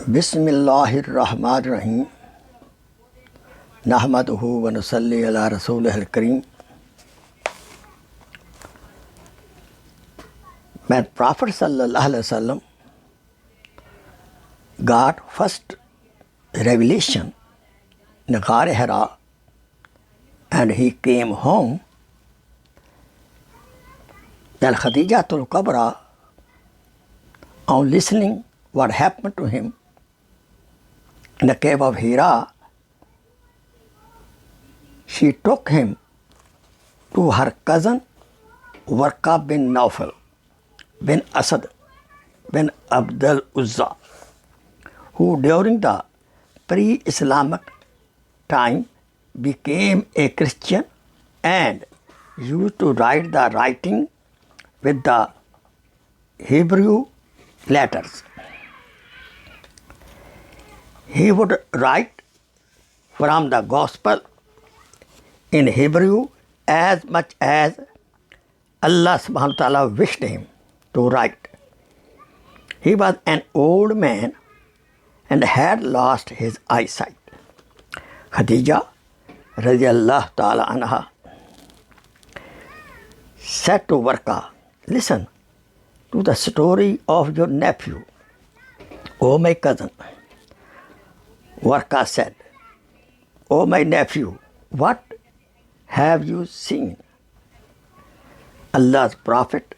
बिस्मिल्लाहिर्रहमानिर्रहीम नहमदुहु व नुसल्ली अला रसूलिहिल करीम। When Prophet sallallahu alaihi wasallam got first revelation in Ghar Hira and he came home, then Khadijatul Kubra, on listening what happened to him in the cave of Hira, she took him to her cousin Warqa bin Nawfal bin Asad bin Abdul Uzza, who during the pre-Islamic time became a Christian and used to write the writing with the Hebrew letters. He would write from the Gospel in Hebrew as much as Allah subhanahu wa ta'ala wished him to write. He was an old man and had lost his eyesight. Khadija radiallahu ta'ala anha said to Warqa, "Listen to the story of your nephew, O my cousin." Warqa said, "O my nephew, what have you seen?" Allah's Prophet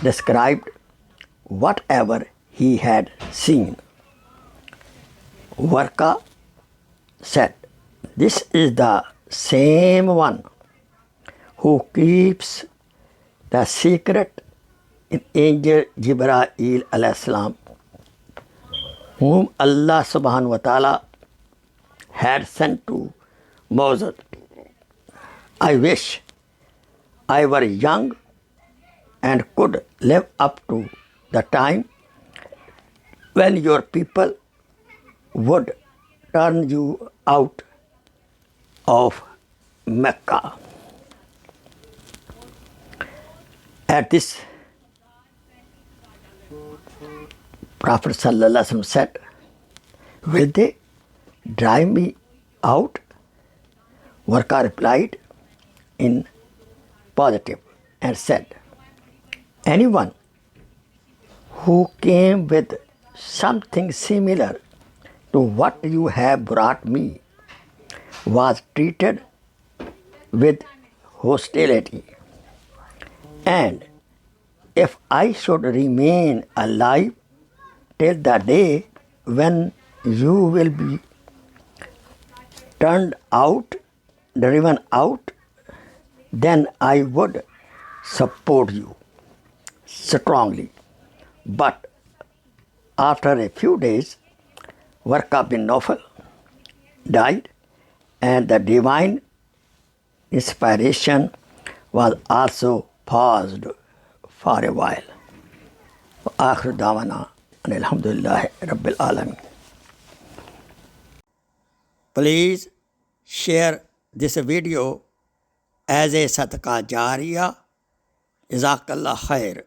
described whatever he had seen. Warqa said, "This is the same one who keeps the secret in Angel Jibreel alayhi salam, whom Allah subhanahu wa ta'ala had sent to Moses. I wish I were young and could live up to the time when your people would turn you out of Mecca." At this, Prophet sallallahu alaihi wasallam said, "Will they drive me out?" Warqa replied in positive and said, "Anyone who came with something similar to what you have brought me was treated with hostility. And if I should remain alive till the day when you will be driven out, then I would support you strongly." But after a few days, Warqa bin Nawfal died, and the divine inspiration was also paused for a while. وآخر دعوانا أن الحمد لله رب العالمين. Please share this video as a sadaqah jariyah. Jazakallah khair.